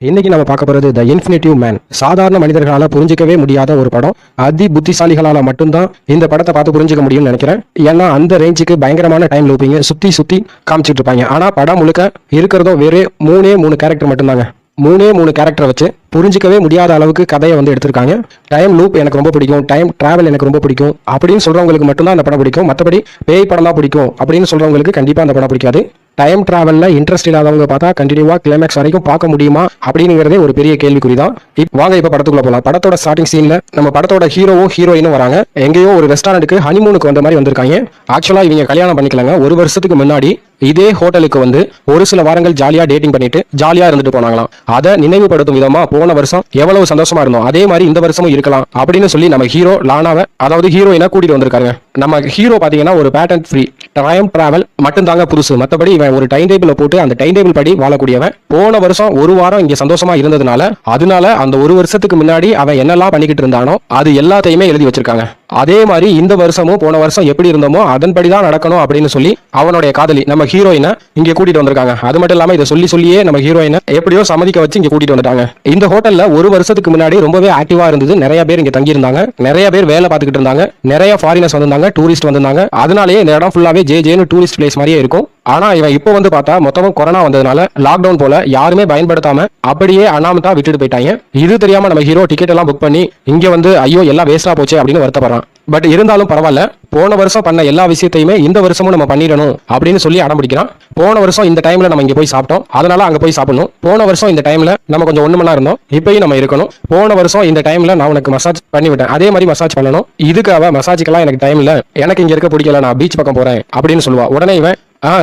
இன்னைக்கு நம்ம பார்க்க போறது த இன்ஃபினிட்டிவ் மேன். சாதாரண மனிதர்களால புரிஞ்சிக்கவே முடியாத ஒரு படம். அதி புத்திசாலிகளால மட்டும்தான் இந்த படத்தை பார்த்து புரிஞ்சிக்க முடியும்னு நினைக்கிறேன். ஏன்னா அந்த ரேஞ்சுக்கு பயங்கரமான டைம் லூப்பிங்க சுத்தி சுத்தி காமிச்சிட்டு இருப்பாங்க. ஆனா படம் முழுக்க இருக்கிறதோ வேற மூணு கேரக்டர் மட்டும்தாங்க. மூணு கேரக்டரை வச்சு புரிஞ்சிக்கவே முடியாத அளவுக்கு கதையை வந்து எடுத்திருக்காங்க. டைம் லூப் எனக்கு ரொம்ப பிடிக்கும், டைம் டிராவல் எனக்கு ரொம்ப பிடிக்கும் அப்படின்னு சொல்றவங்களுக்கு மட்டும்தான் அந்த படம் பிடிக்கும். மற்றபடி பேய் படம் தான் பிடிக்கும் அப்படின்னு சொல்றவங்களுக்கு கண்டிப்பா அந்த படம் பிடிக்காது. டைம் டிராவல்ல இன்ட்ரெஸ்ட் இல்லாதவங்க பார்த்தா கண்டினியூவா கிளைமேக்ஸ் வரைக்கும் பார்க்க முடியுமா அப்படிங்கிறதே ஒரு பெரிய கேள்விக்குறி தான். வாங்க இப்ப படத்துக்குள்ள போலாம். படத்தோட ஸ்டார்டிங் சீன்ல நம்ம படத்தோட ஹீரோவும் ஹீரோயினும் வராங்க. எங்கேயோ ஒரு ரெஸ்டாரண்ட்டுக்கு ஹனிமூனுக்கு வந்த மாதிரி வந்திருக்காங்க. ஆக்சுவலா இவங்க கல்யாணம் பண்ணிக்கலாங்க. ஒரு வருஷத்துக்கு முன்னாடி இதே ஹோட்டலுக்கு வந்து ஒரு சில வாரங்கள் ஜாலியா டேட்டிங் பண்ணிட்டு ஜாலியா இருந்துட்டு போனாங்களாம். அதை நினைவுபடுத்தும் விதமா போன வருஷம் எவ்வளவு சந்தோஷமா இருந்தோம் அதே மாதிரி இந்த வருஷமும் இருக்கலாம் அப்படின்னு சொல்லி நம்ம ஹீரோ லானாவை, அதாவது ஹீரோயினை கூட்டிட்டு வந்திருக்காங்க. நம்ம ஹீரோ பாத்தீங்கன்னா ஒரு பேட்டர்ன் ஃப்ரீ டைம் டிராவல் மட்டும் தாங்க புதுசு. மற்றபடி இவன் ஒரு டைம் டேபிள் போட்டு அந்த டைம் டேபிள் படி வாழக்கூடியவன். போன வருஷம் ஒரு வாரம் இங்க சந்தோஷமா இருந்ததுனால அதனால அந்த ஒரு வருஷத்துக்கு முன்னாடி அவன் என்னெல்லாம் பண்ணிக்கிட்டு இருந்தானோ அது எல்லாத்தையுமே எழுதி வச்சிருக்காங்க. அதே மாதிரி இந்த வருஷமும் போன வருஷம் எப்படி இருந்தோமோ அதன்படிதான் நடக்கணும் அப்படின்னு சொல்லி அவனுடைய காதலி நம்ம ஹீரோயினை இங்க கூட்டிட்டு வந்திருக்காங்க. அது மட்டும் இல்லாம இதை சொல்லியே நம்ம ஹீரோயினை எப்படியோ சம்மதிக்க வச்சு இங்க கூட்டிட்டு வந்துட்டாங்க. இந்த ஹோட்டல்ல ஒரு வருஷத்துக்கு முன்னாடி ரொம்பவே ஆக்டிவா இருந்தது. நிறைய பேர் இங்க தங்கி இருந்தாங்க, நிறைய பேர் வேலை பார்த்துக்கிட்டு இருந்தாங்க, நிறைய ஃபாரினர்ஸ் வந்திருந்தாங்க, டூரிஸ்ட் வந்திருந்தாங்க. அதனாலேயே இந்த இடம் ஃபுல்லாவே ஜேன்னு டூரிஸ்ட் பிளேஸ் மாதிரியே இருக்கும். ஆனா இவன் இப்போ வந்து பார்த்தா மொத்தமும் கொரோனா வந்ததுனால லாக்டவுன் போல யாருமே பயன்படுத்தாம அப்படியே அனாமத்தா விட்டுட்டு போயிட்டாங்க. இது தெரியாம நம்ம ஹீரோ டிக்கெட் எல்லாம் புக் பண்ணி இங்க வந்து ஐயோ எல்லாம் வேஸ்டா போச்சு அப்படின்னு வருத்தப்படுறான். பட் இருந்தாலும் பரவாயில்ல, போன வருஷம் பண்ண எல்லா விஷயத்தையுமே இந்த வருஷமும் நம்ம பண்ணிடணும் அப்படின்னு சொல்லி அடம் பிடிக்கிறான். போன வருஷம் இந்த டைம்ல நம்ம இங்க போய் சாப்பிட்டோம், அதனால அங்க போய் சாப்பிடணும். போன வருஷம் இந்த டைம்ல நம்ம கொஞ்சம் 1 மணி நேரம் இருந்தோம், இப்பயும் நம்ம இருக்கணும். போன வருஷம் இந்த டைம்ல நான் உனக்கு மசாஜ் பண்ணி விட்டேன், அதே மாதிரி மசாஜ் பண்ணணும். இதுக்காக மசாஜுக்கெல்லாம் எனக்கு டைம் இல்ல, எனக்கு இங்க இருக்க பிடிக்கல, நான் பீச் பக்கம் போறேன் அப்படின்னு சொல்லுவா. உடனே இவன்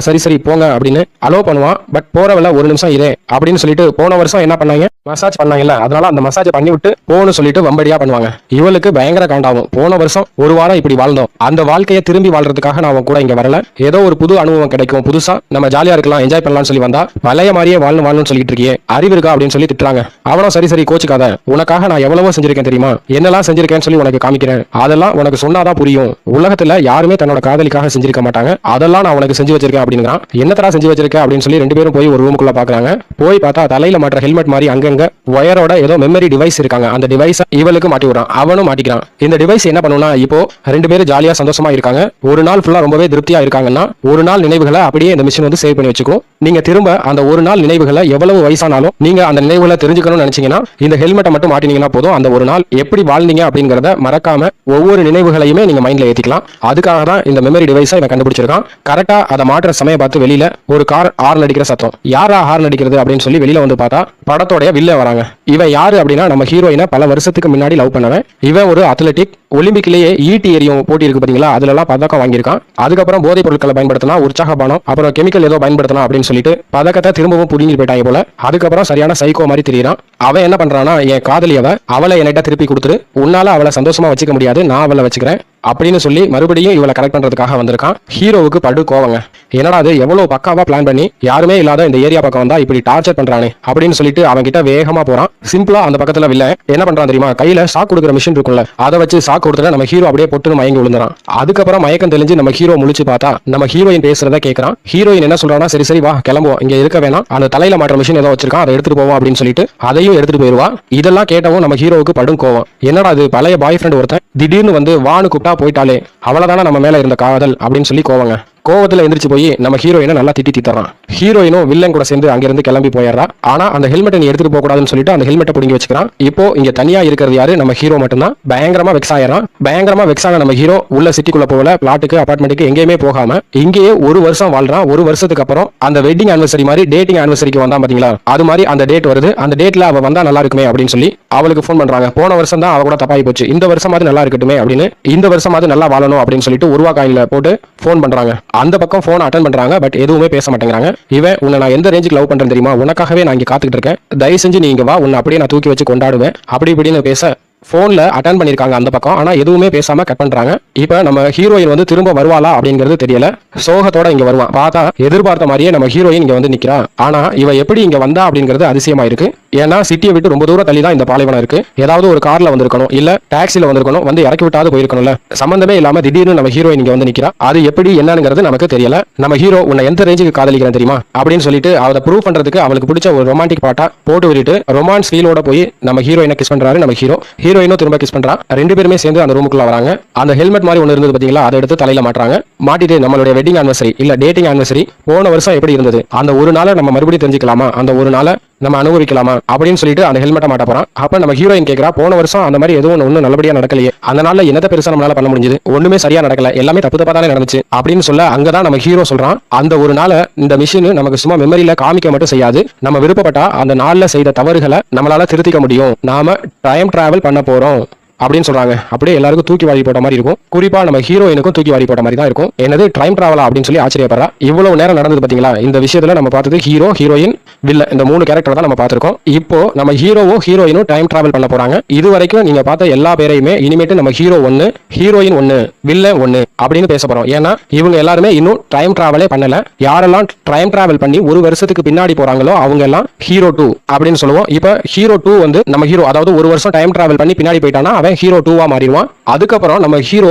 சரி போங்க அப்படின்னு அலோ பண்ணுவான். பட் போறவள 1 நிமிஷம் இதே அப்படின்னு சொல்லிட்டு போன வருஷம் என்ன பண்ணாங்க, மசாஜ் பண்ணாங்கல்ல, அதனால அந்த மசாஜ் பண்ணி விட்டு போன்னு சொல்லிட்டு வம்படியா பண்ணுவாங்க. இவளுக்கு பயங்கர காண்டாகும். போன வருஷம் ஒரு வாரம் இப்படி வாழ்ந்தோம், அந்த வாழ்க்கையை திரும்பி வாழ்றதுக்காக நான் கூட இங்க வரல, ஏதோ ஒரு புது அனுபவம் கிடைக்கும், புதுசா நம்ம ஜாலியா இருக்கலாம், என்ஜாய் பண்ணலாம்னு சொல்லி வந்தா பழைய மாதிரியே வாழணும்னு சொல்லிட்டு இருக்கியே, அறிவு இருக்கா அப்படின்னு சொல்லி திட்டுறாங்க. அவனும் சரி கோச்சுக்காத, உனக்காக நான் எவ்வளவோ செஞ்சிருக்கேன் தெரியுமா, என்னெல்லாம் செஞ்சிருக்கேன்னு சொல்லி உனக்கு காமிக்கிறேன், அதெல்லாம் உனக்கு சொன்னாதான் புரியும். உலகத்துல யாருமே தன்னோட காதலிக்காக செஞ்சிருக்க மாட்டாங்க, அதெல்லாம் நான் உனக்கு செஞ்சு வச்சிருக்கேன் அப்படிங்கிறான். என்னத்தரா செஞ்சு வச்சிருக்கேன் அப்படின்னு சொல்லி 2 பேரும் போய் ஒரு ரூமுக்குள்ள பாக்குறாங்க. போய் பார்த்தா தலையில மாற்ற ஹெல்மெட் மாதிரி அங்கங்க ஒயரோட ஏதோ மெமரி டிவைஸ் இருக்காங்க. அந்த டிவைஸ் இவளுக்கு மாட்டி விடுறான், அவனும் மாட்டிக்கிறான். இந்த டிவைஸ் என்ன பண்ணுனா, இப்போ 2 பேரும் ஜாலியா சந்தோஷமா இருக்காங்க, ஒரு நாள் ஃபுல்லா ரொம்பவே திருப்தியா இருக்காங்கன்னா ஒரு நாள் நினைவுகளை அப்படியே இந்த மிஷின் வந்து சேவ் பண்ணி வச்சுக்கும். நீங்க திரும்ப அந்த ஒரு நாள் நினைவுகளை எவ்வளவு வயசானாலும் நீங்க அந்த நினைவுகளை தெரிஞ்சுக்கணும்னு நினைச்சீங்கன்னா இந்த ஹெல்மெட்டை மட்டும் மாட்டினீங்கன்னா போதும். அந்த ஒரு நாள் எப்படி வாழ்ந்தீங்க அப்படிங்கறத மறக்காம ஒவ்வொரு நினைவுகளையுமே நீங்க மைண்ட்ல ஏத்திக்கலாம். அதுக்காக தான் இந்த மெமரி டிவைஸை இவன் கண்டுபிடிச்சிருக்கான். கரெக்டா அதை மாற்ற சமயம் பார்த்து வெளியில ஒரு கார் ஹார்ன் அடிக்கிற சத்தம். யாரா ஹார்ன் அடிக்கிறது அப்படின்னு சொல்லி வெளியில வந்து பார்த்தா படத்தோட வில்ல வராங்க. இவன் யாரு அப்படின்னா நம்ம ஹீரோயினை பல வருஷத்துக்கு முன்னாடி லவ் பண்ணவன். இவன் ஒரு அத்லெட்டிக், ஒலிம்பிக்லயே ஈட்டி எறியும் போட்டி இருக்கு பாத்தீங்களா, அதுல எல்லாம் பதக்கம் வாங்கியிருக்கான். அதுக்கப்புறம் போதைப் பொருட்களை பயன்படுத்தினா, உற்சாக பானம், அப்புறம் கெமிக்கல் ஏதோ பயன்படுத்தலாம் அப்படின்னு சொல்லிட்டு பதக்கத்தை திரும்பவும் புடிங்கிட்டு போயிட்டாங்க போல. அதுக்கப்புறம் சரியான சைக்கோ மாதிரி தெரியுறான். அவன் என்ன பண்றானா, என் காதலியவ அவளை என்கிட்ட திருப்பி கொடுத்துரு, உன்னால அவளை சந்தோஷமா வச்சுக்க முடியாது, நான் அவளை வச்சுக்கிறேன் அப்படின்னு சொல்லி மறுபடியும் இவளை கரெக்ட் பண்றதுக்காக வந்திருக்கான். ஹீரோவுக்கு படு கோவங்க. என்னடா அது எவ்வளவு பக்காவா பிளான் பண்ணி யாருமே இல்லாத இந்த ஏரியா பக்கம் வந்தா இப்படி டார்ச்சர் பண்றானே அப்படின்னு சொல்லிட்டு அவன் கிட்ட வேகமா போறான். சிம்பிளா அந்த பக்கத்துல வில்ல என்ன பண்றான் தெரியுமா, கையில ஷாக் கொடுக்குற மிஷின் இருக்கும்ல, அதை வச்சு ஷாக் கொடுத்துட்டு நம்ம ஹீரோ அப்படியே பொட்டுன்னு மயங்கி விழுந்துறான். அதுக்கப்புறம் மயக்கம் தெளிஞ்சு நம்ம ஹீரோ முழிச்சு பார்த்தா நம்ம ஹீரோயின் பேசுறத கேட்கறான். ஹீரோயின் என்ன சொல்றானா, சரி வா கிளம்புவோம், இங்க இருக்க வேணாம், அந்த தலையில மாற்ற மிஷின் ஏதோ வச்சிருக்கான், அதை எடுத்துட்டு போவோம் அப்படின்னு சொல்லிட்டு அதையும் எடுத்துட்டு போயிருவா. இதெல்லாம் கேட்டவும் நம்ம ஹீரோவுக்கு படும் கோவம். என்னடா அது பழைய பாய் ஃப்ரெண்ட் ஒருத்தன் திடீர்னு வந்து வானு கூப்பிட்டா போயிட்டாலே, அவ்வளவுதானே நம்ம மேல இருந்த காதல் அப்படின்னு சொல்லி கோவங்க. கோவத்துல எந்திரிச்சு போய் நம்ம ஹீரோயினை நல்லா திட்டி தர்றான். ஹீரோயினும் வில்லன் கூட சேர்ந்து அங்கிருந்து கிளம்பி போயிடுறா. ஆனா அந்த ஹெல்மெட்டை நீ எடுத்துட்டு போக கூடாதுன்னு சொல்லிட்டு அந்த ஹெல்மெட்டை பிடிங்கி வச்சுக்கிறான். இப்போ இங்க தனியா இருக்கிறது யாரு, நம்ம ஹீரோ மட்டும்தான். பயங்கரமா வெக்ஸ் ஆயிரான். பயங்கரமா வெக்ஸ் ஆன நம்ம ஹீரோ உள்ள சிட்டிக்குள்ள போகல, பிளாட்டுக்கு அபார்ட்மெண்ட்டுக்கு எங்கேயுமே போகாம இங்கேயே ஒரு வருஷம் வாழ்றான். ஒரு வருஷத்துக்கு அப்புறம் அந்த வெட்டிங் ஆனிவர்சரி மாதிரி டேட்டிங் ஆனிவர்சரிக்கு வந்தா பாத்தீங்களா, அது மாதிரி அந்த டேட் வருது. அந்த டேட்ல அவ வந்தா நல்லா இருக்குமே அப்படின்னு சொல்லி அவளுக்கு போன் பண்றாங்க. போன வருஷம் தான் அவ கூட தப்பாகி போச்சு, இந்த வருஷமாவது நல்லா இருக்கட்டுமே அப்படின்னு, இந்த வருஷமாவது நல்லா வாழணும் அப்படின்னு சொல்லிட்டு ₹1 காயின்ல போட்டு போன் பண்றாங்க. அந்த பக்கம் போன் அட்டன் பண்றாங்க, பட் எதுவுமே பேச மாட்டேங்கிறாங்க. இவன் உன்னை நான் எந்த ரேஞ்சுக்கு லவ் பண்றேன் தெரியுமா, உனக்காகவே நான் இங்க காத்துக்கிட்டு இருக்கேன், தயவு செஞ்சு நீங்க வா, உன்னை அப்படியே நான் தூக்கி வச்சு கொண்டாடுவேன் அப்படி இப்படின்னு பேச போன்ல அட்டன் பண்ணிருக்காங்க அந்த பக்கம். ஆனா எதுவுமே பேசாம கட் பண்றாங்க. இப்ப நம்ம ஹீரோயின் வந்து திரும்ப வருவாளா அப்படிங்கிறது தெரியல. சோகத்தோட இங்க வருவான். பார்த்தா எதிர்பார்த்த மாதிரியே நம்ம ஹீரோயின் இங்க வந்து நிக்கிறா. ஆனா இவ எப்படி இங்க வந்தா அப்படிங்கிறது அதிசயமா இருக்கு. ஏன்னா சிட்டியை விட்டு ரொம்ப தூரம் தள்ளி தான் இந்த பாலைவனம் இருக்கு. ஏதாவது ஒரு கார்ல வந்திருக்கணும், இல்ல டாக்ஸில வந்திருக்கணும், வந்து இறக்கி விட்டாவது போயிருக்கணும்ல. சம்பந்தமே இல்லாம திடீர்னு நம்ம ஹீரோயின் இங்க வந்து நிக்கிறா. அது எப்படி என்னங்கிறது நமக்கு தெரியல. நம்ம ஹீரோ உன்னை எந்த ரேஞ்சுக்கு காதலிக்கிறேன் தெரியுமா அப்படின்னு சொல்லிட்டு அதை ப்ரூவ் பண்றதுக்கு அவளுக்கு பிடிச்ச ஒரு ரொமான்டிக் பாட்டா போட்டு விட்டுட்டு ரொமான்ஸ் ஃபீலோட போய் நம்ம ஹீரோயினை கிஸ் பண்றாரு. நம்ம ஹீரோயினும் திரும்ப கிஸ் பண்றா. ரெண்டு பேருமே சேர்ந்து அந்த ரூமுக்குள்ள வராங்க. அந்த ஹெல்மெட் மாதிரி ஒன்று இருந்தது பாத்தீங்களா, அதை எடுத்து தலையில மாட்டுறாங்க. மாட்டிட்டு நம்மளுடைய வெட்டிங் ஆனிவர்சரி இல்ல டேட்டிங் ஆனிவர்சரி போன வருஷம் எப்படி இருந்தது, அந்த ஒரு நாளை நம்ம மறுபடியும் தெரிஞ்சுக்கலாமா, அந்த ஒரு நாளை நம்ம அனுபவிக்கலாமா அப்படின்னு சொல்லிட்டு அந்த ஹெல்மெட்டை மாட்ட போறான். அப்ப நம்ம ஹீரோயின் கேட்கிறா, போன வருஷம் அந்த மாதிரி எதுவும் ஒன்றும் நல்லபடியா நடக்கலையே, அந்த நாள்ல என்னத்த பெருசா நம்மளால பண்ண முடிஞ்சது, ஒண்ணுமே சரியா நடக்கல, எல்லாமே தப்பு தப்பா தானே நடந்துச்சு அப்படின்னு சொல்ல அங்கதான் நம்ம ஹீரோ சொல்றான், அந்த ஒரு நாளை இந்த மிஷின் நமக்கு சும்மா மெமரியில காமிக்க மட்டும் செய்யாது, நம்ம விருப்பப்பட்டா அந்த நாள்ல செய்த தவறுகளை நம்மளால திருத்திக்க முடியும், நாம டைம் டிராவல் பண்ண போறோம் அப்படின்னு சொல்றாங்க. அப்படியே எல்லாருக்கும் தூக்கி வாரி போட்ட மாதிரி இருக்கும். குறிப்பா நம்ம ஹீரோயினுக்கும் தூக்கி வாரி போட்ட மாதிரி தான் இருக்கும். என்னது டைம் டிராவலா அப்படின்னு சொல்லி ஆச்சரியப்படுறா. இவ்வளவு நேரம் நடந்தது பாத்தீங்களா, இந்த விஷயத்துல நம்ம பார்த்தது ஹீரோ, ஹீரோயின், வில்ல, இந்த 3 கேரக்டர் தான் நம்ம பார்த்திருக்கோம். இப்போ நம்ம ஹீரோவும் ஹீரோயினும் டைம் டிராவல் பண்ண போறாங்க. இது வரைக்கும் நீங்க பார்த்த எல்லா பேரையுமே இனிமேட்டு நம்ம ஹீரோ 1, ஹீரோயின் 1, வில்ல 1 அப்படின்னு பேச போறோம். ஏன்னா இவங்க எல்லாருமே இன்னும் டைம் டிராவலே பண்ணல. யாரெல்லாம் டைம் டிராவல் பண்ணி ஒரு வருஷத்துக்கு பின்னாடி போறாங்களோ அவங்க எல்லாம் ஹீரோ 2 அப்படின்னு சொல்லுவோம். இப்ப ஹீரோ 2 வந்து நம்ம ஹீரோ, அதாவது ஒரு வருஷம் டைம் டிராவல் பண்ணி பின்னாடி போயிட்டானா ஹீரோ 2வா மாறிடுவான். அதுக்கப்புறம் நம்ம ஹீரோ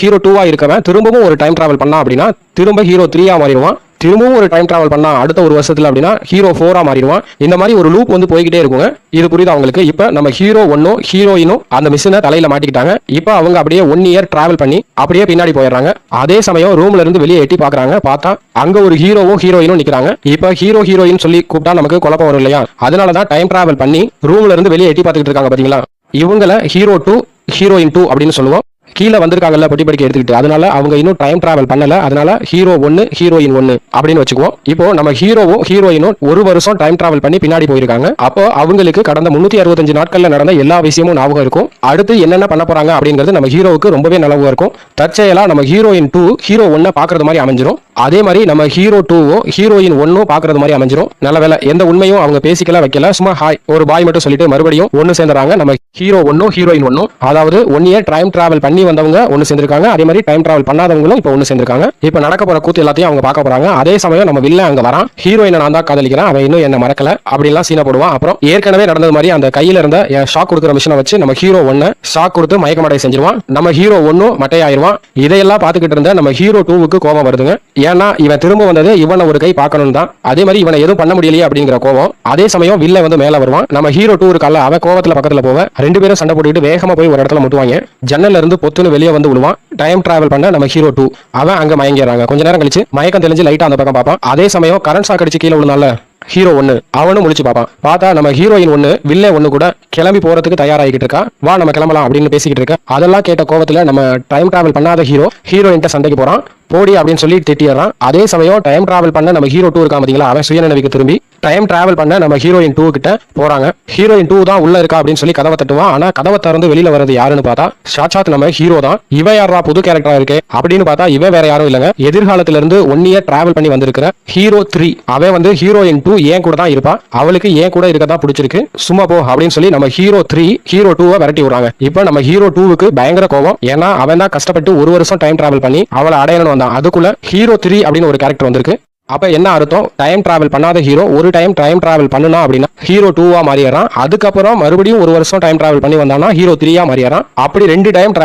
2வா இருக்கவன் திரும்பவும் ஒரு டைம் டிராவல் பண்ணா அப்படின்னா திரும்ப ஹீரோ 3ஆ மாறிடுவான். திரும்பவும் ஒரு டைம் டிராவல் பண்ணா அடுத்த ஒரு வருஷத்துல அப்படின்னா ஹீரோ 4ஆ மாறிடுவான். இந்த மாதிரி ஒரு லூப் வந்து போய்கிட்டே இருக்குங்க. இது புரியுதா உங்களுக்கு? இப்ப நம்ம ஹீரோ 1ம் ஹீரோயினும் அந்த மிஷினை தலையில மாட்டிக்கிட்டாங்க. இப்ப அவங்க அப்படியே 1 இயர் டிராவல் பண்ணி அப்படியே பின்னாடி போயிடுறாங்க. அதே சமயம் ரூம்ல இருந்து வெளியே எட்டி பாக்குறாங்க. பார்த்தா அங்க ஒரு ஹீரோவும் ஹீரோயினும் நிக்கிறாங்க. இப்ப ஹீரோ ஹீரோயின் சொல்லி கூப்பிட்டா நமக்கு குழப்பம் வரும் இல்லையா? அதனாலதான் டைம் டிராவல் பண்ணி ரூம்ல இருந்து வெளியே எட்டி பார்த்துக்கிட்டு இருக்காங்க பாத்தீங்களா. இவங்கள ஹீரோ 2, ஹீரோயின் 2 அப்படின்னு சொல்லுவோம். கீழே வந்திருக்காங்கல்ல பொட்டி படிக்க எடுத்துக்கிட்டு, அதனால அவங்க இன்னும் டைம் டிராவல் பண்ணல. அதனால ஹீரோ 1, ஹீரோயின் 1 அப்படின்னு வச்சுக்குவோம். இப்போ நம்ம ஹீரோவும் ஹீரோயினும் ஒரு வருஷம் டைம் டிராவல் பண்ணி பின்னாடி போயிருக்காங்க. அப்போ அவங்களுக்கு கடந்த 365 நாட்கள்ல நடந்த எல்லா விஷயமும் ஞாபகம் இருக்கும். அடுத்து என்னென்ன பண்ண போறாங்க அப்படிங்கிறது நம்ம ஹீரோவுக்கு ரொம்பவே நல்லவா இருக்கும். தற்செயலா நம்ம ஹீரோயின் 2 ஹீரோ 1 பாக்குறது மாதிரி அமைஞ்சிரும். அதே மாதிரி நம்ம ஹீரோ 2 ஹீரோயின் 1 பாக்குறது மாதிரி அமைஞ்சிரும். நல்ல வேலை எந்த உண்மையும் அவங்க பேசிக்கல வைக்கல, சும்மா ஹாய் ஒரு பாய் மட்டும் சொல்லிட்டு மறுபடியும் ஒன்னு சேர்ந்துறாங்க. நம்ம ஹீரோ 1 ஹீரோயின் 1, அதாவது 1 இயர் டைம் டிராவல் பண்ணி வந்தவங்க ஒன்னு சேர்ந்திருக்காங்க. அதே மாதிரி டைம் டிராவல் பண்ணாதவங்களும் இப்போ ஒன்னு சேர்ந்திருக்காங்க. இப்போ நடக்க போற கூத்து எல்லாத்தையும் அவங்க பார்க்க போறாங்க. அதே சமயம் நம்ம வில்ல அங்க வரான். ஹீரோயினை நான் தான் காதலிக்கிறேன், அவன் இன்னும் என்ன மறக்கல அப்படிலாம் சீன போடுவான். அப்புறம் ஏற்கனவே நடந்தது மாதிரி அந்த கையில இருந்த ஷாக் கொடுக்குற மிஷினை வச்சு நம்ம ஹீரோ 1 ஷாக் கொடுத்து மயக்கமடை செஞ்சிருவான். நம்ம ஹீரோ 1 மட்டையாயிருவான். இதையெல்லாம் பார்த்துக்கிட்டு இருந்த நம்ம ஹீரோ 2க்கு கோபம் வருதுங்க. ஏன்னா இவன் திரும்ப வந்தது இவனை ஒரு கை பார்க்கணும் தான். அதே மாதிரி இவனை எதுவும் பண்ண முடியலையே அப்படிங்கிற கோவம். அதே சமயம் வில்ல வந்து மேல வருவான். நம்ம ஹீரோ 2 இருக்கால, அவன் கோவத்துல பக்கத்துல போவ ரெண்டு பேரும் சண்டை போட்டுக்கிட்டு வேகமா போய் ஒரு இடத்துல முட்டுவாங்க. ஜன்னல்ல இருந்து பொத்துன்னு வெளியே வந்து விழுவான். டைம் டிராவல் பண்ண நம்ம ஹீரோ 2 அவன் அங்க மயங்கிடுறாங்க. கொஞ்ச நேரம் கழிச்சு மயக்கம் தெளிஞ்சு லைட்டா அந்த பக்கம் பார்ப்பான். அதே சமயம் கரண்ட் ஷாக் அடிச்சு கீழே விழுந்தால ஹீரோ 1 அவனும் முழிச்சு பார்ப்பான். பார்த்தா நம்ம ஹீரோயின் 1 வில்ல 1 கூட கிளம்பி போறதுக்கு தயாராகிட்டு இருக்கா. வா நம்ம கிளம்பலாம் அப்படின்னு பேசிக்கிட்டு இருக்க. அதெல்லாம் கேட்ட கோவத்துல நம்ம டைம் டிராவல் பண்ணாத ஹீரோயின்ட்ட சண்டைக்கு போறான். போடி அப்படின்னு சொல்லி திட்டிடுறான். அதே சமயம் டைம் டிராவல் பண்ண நம்ம ஹீரோ 2 இருக்கா பாத்தீங்களா, அவன் சுயநினைவுக்கு திரும்பி டைம் டிராவல் பண்ண நம்ம ஹீரோயின் 2 கிட்ட போறாங்க. ஹீரோயின் 2 தான் உள்ள இருக்கா அப்படின்னு சொல்லி கதவை தட்டுவான். ஆனா கதவை திறந்து வெளியில வரது யாருன்னு பார்த்தா சாட்சாத் நம்ம ஹீரோ தான். இவ யாரா புது கேரக்டரா இருக்கு அப்படின்னு பார்த்தா இவன் வேற யாரும் இல்லங்க, எதிர்காலத்துல இருந்து 1 இயர் டிராவல் பண்ணி வந்திருக்கிற ஹீரோ 3. அவன் வந்து ஹீரோயின் 2 ஏன் கூட தான் இருப்பா, அவளுக்கு ஏன் கூட இருக்கதான் பிடிச்சிருக்கு, சும்மா போ அப்படின்னு சொல்லி நம்ம ஹீரோ 3 ஹீரோ 2 விரட்டி விடுறாங்க. இப்ப நம்ம ஹீரோ 2க்கு பயங்கர கோபம். ஏன்னா அவன் தான் கஷ்டப்பட்டு ஒரு வருஷம் டைம் டிராவல் பண்ணி அவளை அடையணும் வந்தான். அதுக்குள்ள ஹீரோ 3 அப்படின்னு ஒரு கேரக்டர் வந்திருக்கு. அப்ப என்ன அர்த்தம், டைம் டிராவல் பண்ணாத ஹீரோ ஒரு டைம் டிராவல் பண்ணுனா அப்படின்னா ஹீரோ 2வா மாறிடுறான். அதுக்கப்புறம் மறுபடியும் ஒரு வருஷம் டைம் டிராவல் பண்ணி வந்தானா ஹீரோ 3ஆ மாறிடுறான். அப்படி 2 டைம்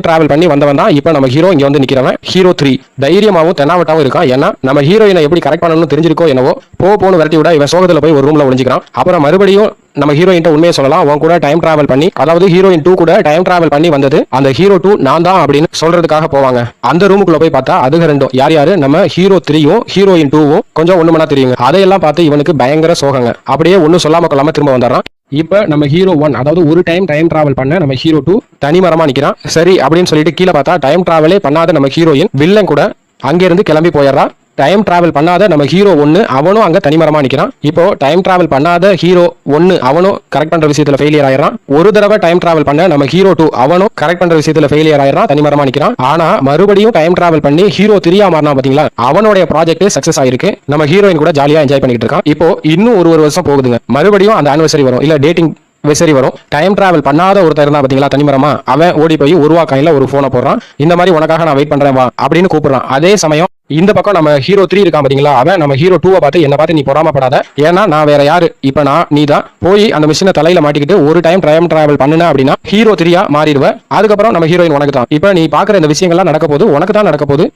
டிராவல் பண்ணி வந்தவன் தான் இப்ப நம்ம ஹீரோ இங்க வந்து நிக்கிறவன் ஹீரோ 3. தைரியமாவும் தென்னாவட்டாவும் இருக்கான். ஏன்னா நம்ம ஹீரோயினை எப்படி கரெக்ட் பண்ணணும்னு தெரிஞ்சிருக்கோ என்னவோ. போன்னு விரட்டி விட இவன் சோகத்துல போய் ஒரு ரூம்ல ஒளிஞ்சிக்கிறான். அப்புறம் மறுபடியும் நம்ம ஹீரோயின் உண்மையை சொல்லலாம், உன் கூட டைம் டிராவல் பண்ணி, அதாவது ஹீரோயின் 2 கூட டைம் டிராவல் பண்ணி வந்தது அந்த ஹீரோ 2 நான் தான் அப்படின்னு சொல்றதுக்காக போவாங்க. அந்த ரூமுக்குள்ள போய் பார்த்தா அதுக ரெண்டும் யாரு நம்ம ஹீரோ 3யும் ஹீரோயின் 2வும் கொஞ்சம் ஒண்ணுமனா தெரியுங்க. அதையெல்லாம் பார்த்து இவனுக்கு பயங்கர சோகங்க. அப்படியே ஒன்னும் சொல்லாம கொள்ளாம திரும்ப வந்துடுறான். இப்ப நம்ம ஹீரோ 1, அதாவது ஒரு டைம் டிராவல் பண்ண நம்ம ஹீரோ 2 தனிமரமா நிக்கிறான். சரி அப்படின்னு சொல்லிட்டு கீழே பார்த்தா டைம் டிராவலே பண்ணாத நம்ம ஹீரோயின் வில்லன் கூட அங்கிருந்து கிளம்பி போயிடுறா. டைம் டிராவல் பண்ணாத நம்ம ஹீரோ 1 அவனும் அங்க தனிமரமா நிக்கிறான். இப்போ டைம் டிராவல் பண்ணாத ஹீரோ 1 அவனும் கரெக்ட் பண்ற விஷயத்துல ஃபெயிலியர் ஆயிடுறான். ஒரு தடவை டைம் டிராவல் பண்ண நம்ம ஹீரோ 2 அவனும் கரெக்ட் பண்ற விஷயத்துல ஃபெயிலியர் ஆயிடுறான், தனிமரமா நிக்கிறான். ஆனா மறுபடியும் டைம் டிராவல் பண்ணி ஹீரோ 3ஆ மாறினா பாத்தீங்களா, அவனோட ப்ராஜெக்ட் சக்சஸ் ஆயிருக்கு. நம்ம ஹீரோயின் கூட ஜாலியா என்ஜாய் பண்ணிட்டு இருக்கான். இப்போ இன்னும் ஒரு வருஷம் போகுதுங்க. மறுபடியும் அந்த ஆனிவர்சரி வரும், இல்ல டேட்டிங் விசரி வரும். டைம் டிராவல் பண்ணாத ஒருத்தர் இருந்தா பாத்தீங்களா தனிமரமா, அவன் ஓடி போய் உருவா கையில ஒரு போனை போடுறான். இந்த மாதிரி உனக்காக நான் வெயிட் பண்றேன் வா அப்படின்னு கூப்பிடுறான். அதே சமயம் இந்த பக்கம் நம்ம ஹீரோ 3 இருக்கான் பாத்தீங்களா, அவன் நம்ம ஹீரோ 2 பார்த்து என்ன பார்த்து நீ பொறாமப்படாத, ஏன்னா நான் வேற யாரு, இப்ப நான் நீ தான் போய் அந்த மிஷினை தலையில மாட்டிக்கிட்டு ஒரு டைம் டிராவல் பண்ணுன அப்படின்னா ஹீரோ 3 மாறிடுவ. அதுக்கப்புறம் நம்ம ஹீரோயின் உனக்கு தான். இப்ப நீ பாக்குற இந்த விஷயங்கள்லாம் நடக்க போது உனக்கு தான் நடக்க போகுது.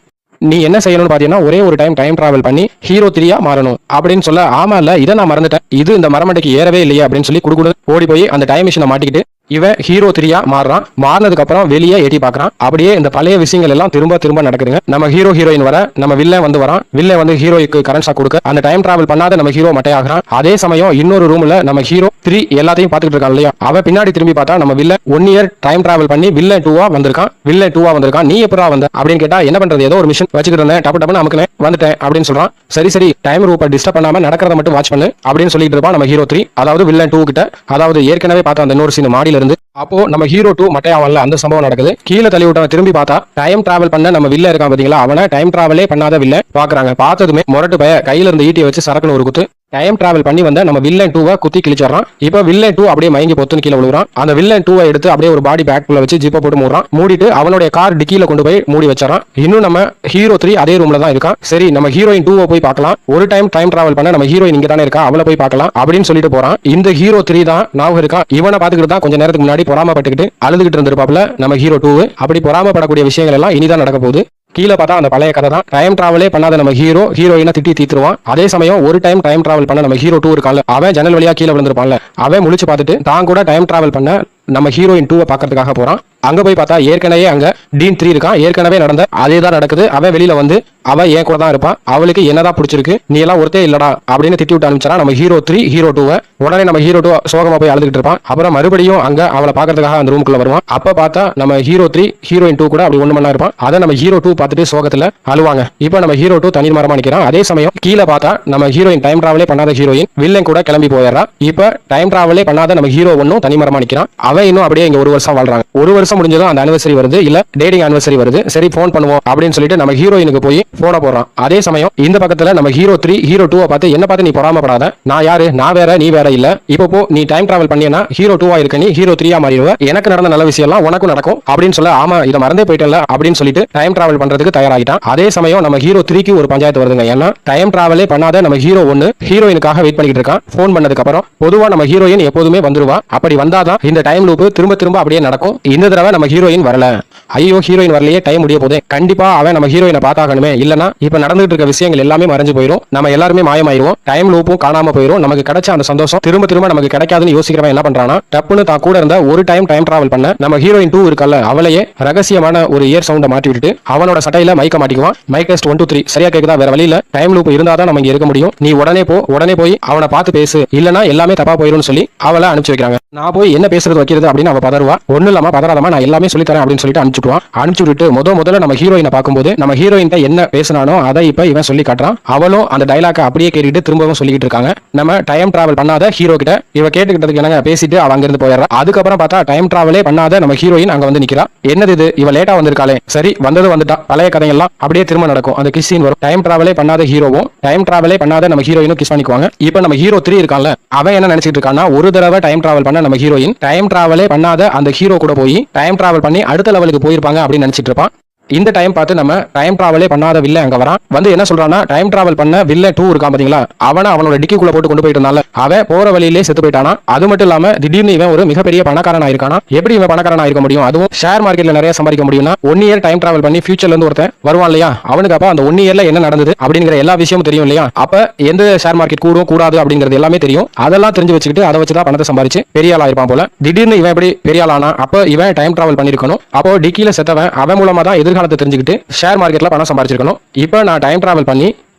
நீ என்ன செய்யணும்னு பாத்தீங்கன்னா ஒரே ஒரு டைம் டிராவல் பண்ணி ஹீரோ 3 மாறணும் அப்படின்னு சொல்ல, ஆமா இல்ல இதை நான் மறந்துட்டேன், இது இந்த மரமண்டைக்கு ஏறவே இல்லையே அப்படின்னு சொல்லி குடுக்குடு ஓடி போய் அந்த டைம் மிஷினை மாட்டிக்கிட்டு இவன் ஹீரோ 3 மாறுறான். மாறினதுக்கு அப்புறம் வெளியே எட்டி பாக்குறான். அப்படியே இந்த பழைய விஷயங்கள் எல்லாம் திரும்ப நடக்குதுங்க. நம்ம ஹீரோயின் வர நம்ம வில்லன் வந்து வரான். வில்லன் வந்து ஹீரோய்க்கு கரண்ட் ஷாக் கொடுக்க அந்த டைம் டிராவல் பண்ணாத நம்ம ஹீரோ மட்டையாகிறான். அதே சமயம் இன்னொரு ரூம்ல நம்ம ஹீரோ 3 எல்லாத்தையும் பாத்துக்கிட்டு இருக்கான் இல்லையா, அவன் பின்னாடி திரும்பி பார்த்தா நம்ம வில்லன் 1 இயர் டைம் டிராவல் பண்ணி வில்லன் 2 வந்திருக்கான். நீ எப்படா வந்த அப்படின்னு கேட்டா, என்ன பண்றது ஏதோ ஒரு மிஷன் வச்சுக்கிட்டு இருந்தேன், டப்பு நமக்கு வந்துட்டேன் அப்படின்னு சொல்றான். சரி டைம் ரூப்பை டிஸ்டர்ப் பண்ணாம நடக்கிறத மட்டும் வாட்ச் பண்ணு அப்படின்னு சொல்லிட்டு இருப்பான் நம்ம ஹீரோ 3, அதாவது வில்லன் 2 கிட்ட. அதாவது ஏற்கனவே பார்த்த அந்த இன்னொரு சீன் மாடியில இருந்து அப்போ நம்ம ஹீரோ 2 மட்டையாவன்ல அந்த சம்பவம் நடக்குது. கீழே தள்ளி விட்டவன் திரும்பி பார்த்தா டைம் டிராவல் பண்ண நம்ம வில்ல இருக்கான் பாத்தீங்களா, அவனை டைம் டிராவலே பண்ணாத வில்ல பாக்குறாங்க. பார்த்ததுமே முரட்டு பய கையில இருந்து ஈட்டியை வச்சு சரக்குன்னு ஒரு குத்து டைம் டிராவல் பண்ணி வந்த நம்ம வில்லன் 2 குத்தி கிழிச்சிடறான். இப்ப வில்லன் 2 அப்படியே மயங்கி பொத்துன்னு கீழே விழுறான். அந்த வில்லன் 2 எடுத்து அப்படியே ஒரு பாடி பேக்குள்ள வச்சு ஜிப்பை போட்டு மூடிட்டு அவனுடைய கார் டிக்கில கொண்டு போய் மூடி வச்சாரான். இன்னும் நம்ம ஹீரோ 3 அதே ரூம்ல தான் இருக்கான். சரி நம்ம ஹீரோயின் 2 போய் பார்க்கலாம், ஒரு டைம் டிராவல் பண்ண நம்ம ஹீரோயின் இங்க தானே இருக்கா, அவளை போய் பார்க்கலாம் அப்படின்னு சொல்லிட்டு போறான். இந்த ஹீரோ 3 தான் ஞாபகம் இருக்கா, இவனை பாத்துக்கிட்டு தான் கொஞ்ச நேரத்துக்கு முன்னாடி பொறாமப்பட்டுக்கிட்டு அழுதுகிட்டு இருந்திருப்பாப்ல நம்ம ஹீரோ 2. அப்படி பொறாமப்படக்கூடிய விஷயங்கள் எல்லாம் இனிதான் நடக்க போகுது. கீழே பார்த்தா அந்த பழைய கதை தான். டைம் டிராவலே பண்ணாத நம்ம ஹீரோயினை திட்டி தீத்துருவான். அதே சமயம் ஒரு டைம் டிராவல் பண்ண நம்ம ஹீரோ 2 இருக்கான்ல, அவன் ஜன்னல் வழியா கீழே விழுந்திருப்பான்ல, அவன் முழிச்சு பார்த்துட்டு தான் கூட டைம் டிராவல் பண்ண நம்ம ஹீரோயின் 2 பார்க்கறதுக்காக போறான். அங்க போய் பார்த்தா ஏற்கனவே அங்க டீன் 3 இருக்கான். ஏற்கனவே நடந்த அதே தான் நடக்குது. அவன் வெளியில வந்து அவ ஏன் கூட தான் இருப்பான், அவளுக்கு என்னதான் பிடிச்சிருக்கு, நீ எல்லாம் ஒருத்தே இல்லடா அப்படின்னு திட்டி விட்டு அனுப்பிச்சாரா நம்ம ஹீரோ 3 ஹீரோ 2. உடனே நம்ம ஹீரோ 2 சோகமா போய் அழுதுகிட்டு இருப்பான். அப்புறம் மறுபடியும் அங்க அவளை பாக்குறதுக்காக அந்த ரூமுக்குள்ள வருவான். அப்ப பார்த்தா நம்ம ஹீரோ 3 ஹீரோயின் 2 கூட அப்படி ஒண்ணு மணி இருப்பான். அதை நம்ம ஹீரோ 2 பார்த்துட்டு சோகத்துல அழுவாங்க. இப்ப நம்ம ஹீரோ 2 தனி மரமா நிக்கிறான். அதே சமயம் கீழே பார்த்தா நம்ம ஹீரோயின் டைம் டிராவலே பண்ணாத ஹீரோயின் வில்லன் கூட கிளம்பி போயிடுறா. இப்ப டைம் டிராவலே பண்ணாத நம்ம ஹீரோ 1 தனி மரமா நிக்கிறான். அவன் இன்னும் அப்படியே இங்க 1 வருஷம் வாழ்றாங்க. 1 வருஷம் முடிஞ்சதும் அந்த அனிவர்சரி வருது, இல்ல டேட்டிங் அனிவர்சரி வருது. சரி போன் பண்ணுவோம் அப்படின்னு சொல்லிட்டு நம்ம ஹீரோயினுக்கு போய் போன போடுறான். அதே சமயம் இந்த பக்கத்துல நம்ம ஹீரோ 3 ஹீரோ 2 பார்த்து என்ன பார்த்து நீ பொறாமப்படாத, நான் யாரு, நான் வேற நீ வேற இல்ல, இப்போ நீ டைம் டிராவல் பண்ணினா ஹீரோ 2 இருக்க நீ ஹீரோ 3 மாறிடுவ, எனக்கு நடந்த நல்ல விஷயம் எல்லாம் உனக்கும் நடக்கும் அப்படின்னு சொல்ல, ஆமா இதை மறந்தே போயிட்டல அப்படின்னு சொல்லிட்டு டைம் டிராவல் பண்றதுக்கு தயாராகிட்டான். அதே சமயம் நம்ம ஹீரோ 3 ஒரு பஞ்சாயத்து வருதுங்க. ஏன்னா டைம் டிராவலே பண்ணாத நம்ம ஹீரோ 1 ஹீரோயினுக்காக வெயிட் பண்ணிட்டு இருக்கான். போன் பண்ணதுக்கு அப்புறம் பொதுவா நம்ம ஹீரோயின் எப்போதுமே வந்துருவா, அப்படி வந்தாதான் இந்த டைம் லூப் திரும்ப அப்படியே நடக்கும். இந்த தடவை நம்ம ஹீரோயின் வரல, ஐயோ ஹீரோயின் வரலையே, டைம் முடிய போதே, கண்டிப்பா அவன் நம்ம ஹீரோயினை பார்த்தாகணுமே, இல்லனா இப்ப நடந்துட்டு இருக்க விஷயங்கள் எல்லாமே மறைஞ்சு போயிடும், நம்ம எல்லாருமே மாயமாயிருவோம், டைம் லூப்பும் காணாம போயிடும், நமக்கு கிடைச்ச அந்த சந்தோஷம் திரும்ப நமக்கு கிடைக்காதுன்னு யோசிக்கிறவன் என்ன பண்றானா, டப்புன்னு தான் கூட இருந்த ஒரு டைம் டிராவல் பண்ண நம்ம ஹீரோயின் 2 இருக்கல்ல, அவளையே ரகசியமான ஒரு இயர் சவுண்ட மாட்டி விட்டுட்டு அவனோட சட்டையில மைக்க மாட்டிக்குவான். மைக் டெஸ்ட் 1 2 3 சரியா கேக்குதா, வேற வழியில டைம் லூப் இருந்தாதான் நம்ம இங்க இருக்க முடியும், நீ உடனே போய் அவனை பார்த்து பேசு, இல்லனா எல்லாமே தப்பா போயிடும்னு சொல்லி அவளை அனுப்பிச்சு வைக்கிறாங்க. நான் போய் என்ன பேசுறது வைக்கிறது அப்படின்னு அவ பதறுவா. ஒண்ணு இல்லாம பதறாதமா, நான் எல்லாமே சொல்லி தரேன் அப்படின்னு சொல்லிட்டு அனுப்பிச்சு விட்டு முதல்ல நம்ம ஹீரோயினை பார்க்கும்போது நம்ம ஹீரோயின் என்ன பேசினானோ அதை இப்ப இவன் சொல்லி காட்டுறான். அவளும் அந்த டைலாக அப்படியே கேட்டுட்டு திரும்பவும் சொல்லிட்டு இருக்காங்க. நம்ம டைம் டிராவல் பண்ணாத ஹீரோ கிட்ட இவ கேட்டுக்கிட்டதுக்கு என்னங்க பேசிட்டு அவ அங்க இருந்து போயிடுறா. அதுக்கப்புறம் பார்த்தா டைம் டிராவலே பண்ணாத நம்ம ஹீரோயின் அங்க வந்து நிக்கிறா. என்னது இது, இவ லேட்டா வந்திருக்காளே, சரி வந்துட்டா, பழைய கதையெல்லாம் அப்படியே திரும்ப நடக்கும். அந்த கிஸ் சீன் வரும். டைம் டிராவலே பண்ணாத ஹீரோவும் டைம் டிராவலே பண்ணாத நம்ம ஹீரோயினும் கிஸ் பண்ணிக்குவாங்க. இப்ப நம்ம ஹீரோ 3 இருக்கான்ல, அவன் என்ன நினைச்சிட்டு இருக்கான்னா, ஒரு தடவை டைம் டிராவல் பண்ண நம்ம ஹீரோயின் டைம் டிராவலே பண்ணாத அந்த ஹீரோ கூட போய் டைம் டிராவல் பண்ணி அடுத்த லெவலுக்கு போயிருப்பாங்க அப்படின்னு நினைச்சிட்டு இருப்பான். இந்த டைம் பார்த்து நம்ம டைம் டிராவலே பண்ணாத வில்ல அங்க வரான். வந்து என்ன சொல்றான்னா, டைம் டிராவல் பண்ண வில்ல 2 இருக்கான் பாத்தீங்களா, அவனோட டிக்கிக்குள்ள போட்டு கொண்டு போயிட்டு இருந்தால, அவன் போற வழியிலே செத்து போயிட்டானா. அது மட்டும் இல்லாம திடீர்னு இவன் ஒரு மிகப்பெரிய பணக்காரனா இருக்கானா. எப்படி இவன் பணக்காரனா இருக்க முடியும், அதுவும் ஷேர் மார்க்கெட்ல நிறைய சம்பாதிக்க முடியும்னா, 1 இயர் டைம் டிராவல் பண்ணி ஃபியூச்சர்ல இருந்து ஒருத்தன் வருவான் இல்லையா, அவனுக்கு அப்ப அந்த 1 இயர்ல என்ன நடந்தது அப்படிங்கிற எல்லா விஷயமும் தெரியும் இல்லையா. அப்ப எந்த ஷேர் மார்க்கெட் கூடும் கூடாது அப்படிங்கிறது எல்லாமே தெரியும். அதெல்லாம் தெரிஞ்சு வச்சுக்கிட்டு அதை வச்சுதான் பணத்தை சம்பாதிச்சு பெரிய ஆளா இருப்பான் போல. திடீர்னு இவன் எப்படி பெரிய ஆளானா, அப்ப இவன் டைம் டிராவல் பண்ணிருக்கணும். அப்போ டிக்கில செத்தவன் அவன் மூலமா தான் எதிர்காலத்தை தெரிஞ்சுக்கிட்டு ஷேர் மார்க்கெட்ல பணம் சம்பாதிச்சிருக்கணும். இப்போ நான் டைம் டிராவல் பண்ணி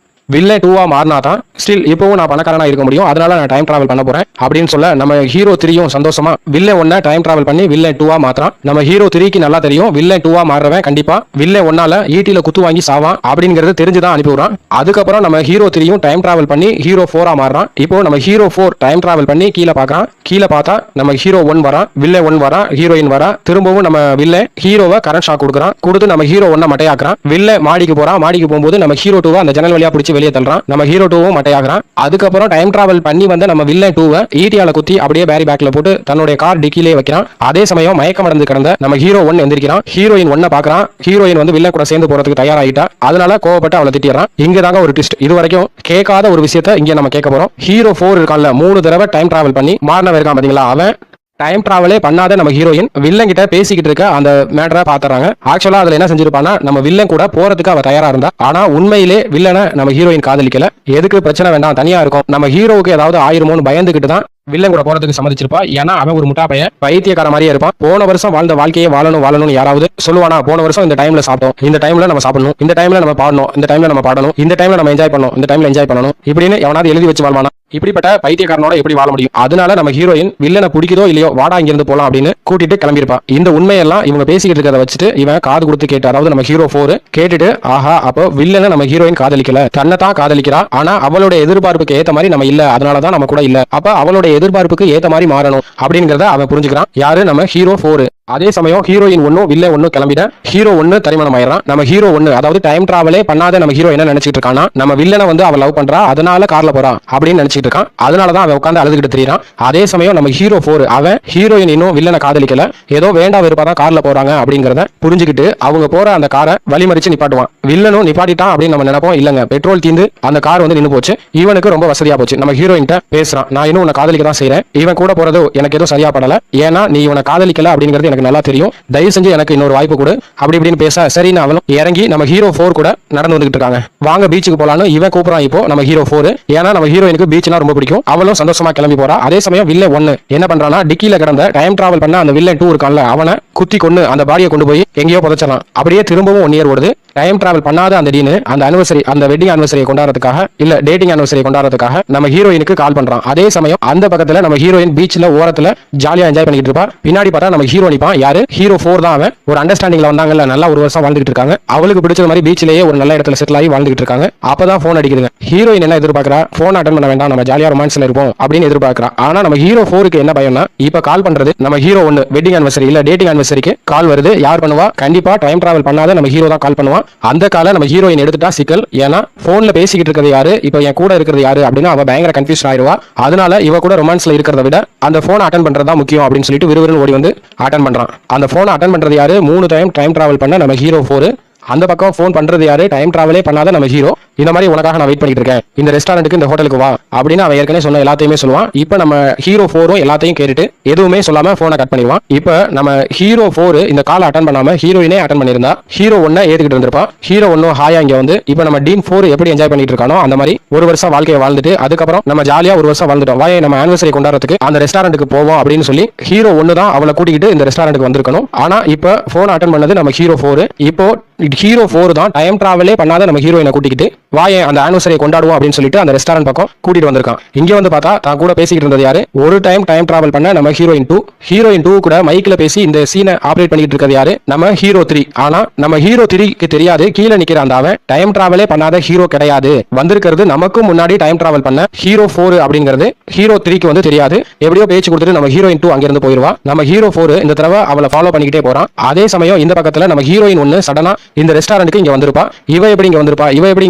வில்லன் 2 மாறினா தான் ஸ்டில் இப்பவும் நான் பணக்காரனா இருக்க முடியும், அதனால நான் டைம் டிராவல் பண்ண போறேன் அப்படின்னு சொல்ல, நம்ம ஹீரோ 3 சந்தோஷமா வில்லன் 1 டைம் டிராவல் பண்ணி வில்லன் 2 மாத்திரான். நம்ம ஹீரோ 3க்கு நல்லா தெரியும் வில்லன் 2 மாறவன் கண்டிப்பா வில்லன் 1 ஈட்டில குத்து வாங்கி சாவான் அப்படிங்கறது தெரிஞ்சுதான் அனுப்பி விடுறான். அதுக்கப்புறம் நம்ம ஹீரோ 3 டைம் டிராவல் பண்ணி ஹீரோ 4 மாறுறான். இப்போ நம்ம ஹீரோ 4 டைம் டிராவல் பண்ணி கீழே பாக்குறான். கீழே பார்த்தா நம்ம ஹீரோ 1 வரான், வில்லன் 1 வரான், ஹீரோயின் வரா. திரும்பவும் நம்ம வில்லன் ஹீரோவை கரண்ட் ஷாக் கொடுக்குறான். கொடுத்து நம்ம ஹீரோ 1 மட்டையாக்குறான். வில்லன் மாடிக்கு போறான். மாடிக்கு போகும்போது நம்ம ஹீரோ 2 அந்த ஜன்னல் வழியா பிடிச்சி வெளியே தள்ளுறான். நம்ம ஹீரோ 2வும் மட்டையாகிறான். அதுக்கப்புறம் டைம் டிராவல் பண்ணி வந்து நம்ம வில்லன் 2வை ஈட்டியால குத்தி அப்படியே பேரி பேக்ல போட்டு தன்னுடைய கார் டிக்கிலே வைக்கிறான். அதே சமயம் மயக்கம் அடைந்து கிடந்த நம்ம ஹீரோ 1 எந்திரிக்கிறான். ஹீரோயின் 1 பாக்குறான். ஹீரோயின் வந்து வில்லன் கூட சேர்ந்து போறதுக்கு தயாராகிட்டா. அதனால கோவப்பட்டு அவளை திட்டிடுறான். இங்கதாங்க ஒரு ட்விஸ்ட். இது வரைக்கும் கேட்காத ஒரு விஷயத்தை இங்க நம்ம கேட்க போறோம். ஹீரோ 4 இருக்கான்ல, 3 தடவை டைம் டிராவல் பண்ணி மாறினவன் இருக்கான் பாத்தீங்களா, அவன் டைம் டிராவலே பண்ணாத நம்ம ஹீரோயின் வில்லன் கிட்ட பேசிக்கிட்டு இருக்க அந்த மேட்டரை பாத்துறாங்க. ஆக்சுவலா அதுல என்ன செஞ்சிருப்பானா, நம்ம வில்லன் கூட போறதுக்கு அவ தயாரா இருந்தா. ஆனா உண்மையிலே வில்லனை நம்ம ஹீரோயின் காதலிக்கல. எதுக்கு பிரச்சனை வேண்டாம், தனியா இருக்கும், நம்ம ஹீரோவுக்கு ஏதாவது ஆயிருமோன்னு பயந்துகிட்டு தான் வில்லன் கூட போறதுக்கு சம்மதிச்சிருப்பா. ஏன்னா அவன் ஒரு முட்டா பையன், பைத்தியக்கார மாதிரியே இருப்பான். போன வருஷம் வாழ்ந்த வாழ்க்கையை வாழணும்னு யாராவது சொல்லுவானா? போன வருஷம் இந்த டைம்ல சாப்பிட்டோம், இந்த டைம்ல நம்ம சாப்பிடணும், இந்த டைம்ல நம்ம பாடணும், இந்த டைம்ல நம்ம பாடணும், இந்த டைம்ல நம்ம என்ஜாய் பண்ணணும், இந்த டைம்ல என்ஜாய் பண்ணணும் இப்படின்னு எவனாவது எழுதி வச்சு வாழ்வானா? இப்படிப்பட்ட பைத்தியக்காரனோட எப்படி வாழ முடியும்? அதனால நம்ம ஹீரோயின் வில்லனை பிடிக்குதோ இல்லையோ, வாடா இங்கிருந்து போலாம் அப்படின்னு கூட்டிட்டு கிளம்பியிருப்பா. இந்த உண்மையெல்லாம் இவங்க பேசிக்கிட்டு இருக்கிறத வச்சுட்டு இவன் காது கொடுத்து கேட்டு, அதாவது நம்ம ஹீரோ 4 கேட்டுட்டு, ஆஹா அப்போ வில்லனை நம்ம ஹீரோயின் காதலிக்கல, தன்னை தான் காதலிக்கிறா. ஆனா அவளோட எதிர்பார்ப்புக்கு ஏத்த மாதிரி நம்ம இல்ல, அதனாலதான் நம்ம கூட இல்ல. அப்ப அவளோட எதிர்பார்ப்புக்கு ஏத்த மாதிரி மாறணும் அப்படிங்கறத அவன் புரிஞ்சுக்கிறான். யாரு? நம்ம ஹீரோ 4. அதே சமயம் ஹீரோயின் 1 வில்ல 1 கிளம்பிட ஹீரோ 1 தரிமணம் ஆயிடுறான். நம்ம ஹீரோ 1 அதாவது டைம் டிராவலே பண்ணாத நம்ம ஹீரோ என்ன நினைச்சிட்டு இருக்கானா, நம்ம வில்லனை வந்து அவ லவ் பண்றா, அதனால கார்ல போறா அப்படின்னு நினைச்சிட்டு இருக்கான். அதனாலதான் அவன் உட்காந்து அழுதுகிட்டு தெரியுறான். அதே சமயம் நம்ம ஹீரோ 4 அவன் ஹீரோயின் இன்னும் வில்லனை காதலிக்கல, ஏதோ வேண்டா வெறுப்பா தான் கார்ல போறாங்க அப்படிங்கறத புரிஞ்சுக்கிட்டு அவங்க போற அந்த காரை வழிமறிச்சு நிப்பாட்டுவான். வில்லனும் நிப்பாட்டிட்டான் அப்படின்னு நம்ம நினைப்போம். இல்லங்க, பெட்ரோல் தீந்து அந்த கார் வந்து நின்று போச்சு. இவனுக்கு ரொம்ப வசதியா போச்சு. நம்ம ஹீரோயின் பேசுறான், நான் இன்னும் உன்னை காதலிக்க தான் செய்யறேன், இவன் கூட போறது எனக்கு எதுவும் சரியா படல, ஏன்னா நீ இவனை காதலிக்கல அப்படிங்கிறது எனக்கு நல்லா தெரியும், தயவு செஞ்சு எனக்கு இன்னொரு வாய்ப்பு கொடு அப்படி இப்படின்னு பேச, சரி அவளும் இறங்கி நம்ம ஹீரோ 4 கூட நடந்து வந்துட்டு இருக்காங்க. வாங்க பீச்சுக்கு போலான்னு இவன் கூப்பிடுறான் இப்போ நம்ம ஹீரோ 4. ஏன்னா நம்ம ஹீரோயினுக்கு பீச்னா ரொம்ப பிடிக்கும். அவளும் சந்தோஷமா கிளம்பி போறா. அதே சமயம் வில்லன் 1 என்ன பண்றானா, டிக்கில கிடந்த டைம் டிராவல் பண்ண அந்த வில்லன் 2 இருக்கான்ல, அவனை குத்தி கொண்டு அந்த பாடியை கொண்டு போய் எங்கேயோ புதைச்சலாம். அப்படியே திரும்பவும் 1 இயர் ஓடுது. டைம் டிராவல் பண்ணாத அந்த டீனு அந்த அனிவர்சரி, அந்த வெட்டிங் அனிவர்சரியை கொண்டாடுறதுக்காக இல்ல டேட்டிங் அனிவர்சரியை கொண்டாடுறதுக்காக நம்ம ஹீரோயினுக்கு கால் பண்றான். அதே சமயம் அந்த பக்கத்துல நம்ம ஹீரோயின் பீச்ல ஓரத்துல ஜாலியா என்ஜாய் பண்ணிட்டு இருப்பா. பின்னாடி பார்த்தா நம்ம ஹீரோ நிப்பான். யாரு? ஹீரோ 4 தான். அவன் ஒரு அண்டர்ஸ்டாண்டிங்ல வந்தாங்கல்ல, நல்லா ஒரு வருஷம் வாழ்ந்துட்டு இருக்காங்க. அவளுக்கு பிடிச்ச மாதிரி பீச்லயே ஒரு நல்ல இடத்துல செட்டில் ஆகி வாழ்ந்துட்டு இருக்காங்க. அப்பதான் போன் அடிக்குதுங்க. ஹீரோயின் என்ன எதிர்பார்க்கறா, போன் அட்டன் பண்ண வேண்டாம், நம்ம ஜாலியா ரொமான்ஸ்ல இருப்போம் அப்படின்னு எதிர்பார்க்கறா. ஆனா நம்ம ஹீரோ 4க்கு என்ன பயம்னா, இப்ப கால் பண்றது நம்ம ஹீரோ 1 வெட்டிங் அனிவர்சரி இல்ல டேட்டிங் அனிவர்சரிக்கு கால் வருது. யார் பண்ணுவா? கண்டிப்பா டைம் டிராவல் பண்ணாத நம்ம ஹீரோ தான் கால் பண்ணுவான். அந்த கால நம்ம ஹீரோயின் எடுத்துட்டா சிக்கல். ஏன்னா போன்ல பேசிக்கிட்டு இருக்கிறது யாரு, இப்ப என் கூட இருக்கிறது யாரு அப்படின்னு அவ பயங்கர கன்ஃபியூஸ் ஆயிடுவா. அதனால இவ கூட ரொமான்ஸ்ல இருக்கிறத விட அந்த போன் அட்டன் பண்றதா முக்கியம் அப்படின்னு சொல்லிட்டு விறுவிறுன்னு ஓடி வந்து அட்டன் பண்றான். அந்த போன் அட்டன் பண்றது யாரு? 3 டைம் டிராவல் பண்ண நம்ம ஹீரோ 4. அந்த பக்கம் போன் பண்றது யாரு? டைம் டிராவலே பண்ணாத நம்ம ஹீரோ. இந்த மாதிரி உனக்காக நான் வெயிட் பண்ணிட்டு இருக்கேன், இந்த ரெஸ்டாரண்ட்டுக்கு இந்த ஹோட்டலுக்கு வா அப்படின்னு அவன் ஏற்கனவே சொன்ன எல்லாத்தையுமே சொல்லுவான். இப்ப நம்ம ஹீரோ 4 எல்லாத்தையும் கேட்டுட்டு எதுவுமே சொல்லாம போனை கட் பண்ணிடுவான். இப்ப நம்ம ஹீரோ 4 இந்த கால் அட்டன் பண்ணாம ஹீரோயினே அட்டன் பண்ணிருந்தா ஹீரோ 1 ஏத்துக்கிட்டு இருந்திருப்பா. ஹீரோ 1 ஹாயா இங்க வந்து இப்ப நம்ம டீன் 4 எப்படி என்ஜாய் பண்ணிட்டு இருக்கானோ அந்த மாதிரி ஒரு வருஷம் வாழ்க்கையை வாழ்ந்துட்டு அதுக்கப்புறம் நம்ம ஜாலியா ஒரு வருஷம் வாழ்ந்துட்டோம், வாயை நம்ம ஆனிவர்சரி கொண்டாடுறதுக்கு அந்த ரெஸ்டாரண்ட்டுக்கு போவோம் அப்படின்னு சொல்லி ஹீரோ 1 தான் அவளை கூட்டிக்கிட்டு இந்த ரெஸ்டாரண்ட்டுக்கு வந்திருக்கணும். ஆனா இப்ப போன் அட்டன் பண்ணது நம்ம ஹீரோ 4. இப்போ ஹீரோ 4 தான் டைம் டிராவலே பண்ணாத நம்ம ஹீரோயினை கூட்டிக்கிட்டு வாயை அந்த ஆனிவர்சரியை கொண்டாடுவோம் அப்படின்னு சொல்லிட்டு அந்த ரெஸ்டாரண்ட் பக்கம் கூட்டிட்டு வந்திருக்கான். இங்க வந்து பார்த்தா தான் கூட பேசிக்கிட்டு இருந்தது யாரு? ஒரு டைம் டிராவல் பண்ண நம்ம ஹீரோயின் 2. ஹீரோயின் 2 கூட மைக்ல பேசி இந்த சீனை ஆபரேட் பண்ணிட்டு இருக்கிறது யாரு? நம்ம ஹீரோ 3. ஆனா நம்ம ஹீரோ 3க்கு தெரியாது, கீழே நிக்கிற அந்த அவன் டைம் டிராவலே பண்ணாத ஹீரோ கிடையாது, வந்திருக்கிறது நமக்கு முன்னாடி டைம் டிராவல் பண்ண ஹீரோ 4 அப்படிங்கிறது ஹீரோ 3க்கு வந்து தெரியாது. எப்படியோ பேச்சு கொடுத்துட்டு நம்ம ஹீரோயின் 2 அங்கிருந்து போயிருவா. நம்ம ஹீரோ 4 இந்த தடவை அவளை ஃபாலோ பண்ணிக்கிட்டே போறான். அதே சமயம் இந்த பக்கத்துல நம்ம ஹீரோயின் 1 சடனா இந்த ரெஸ்டாரண்ட்டுக்கு இங்க வந்திருப்பா. இவ எப்படி இங்க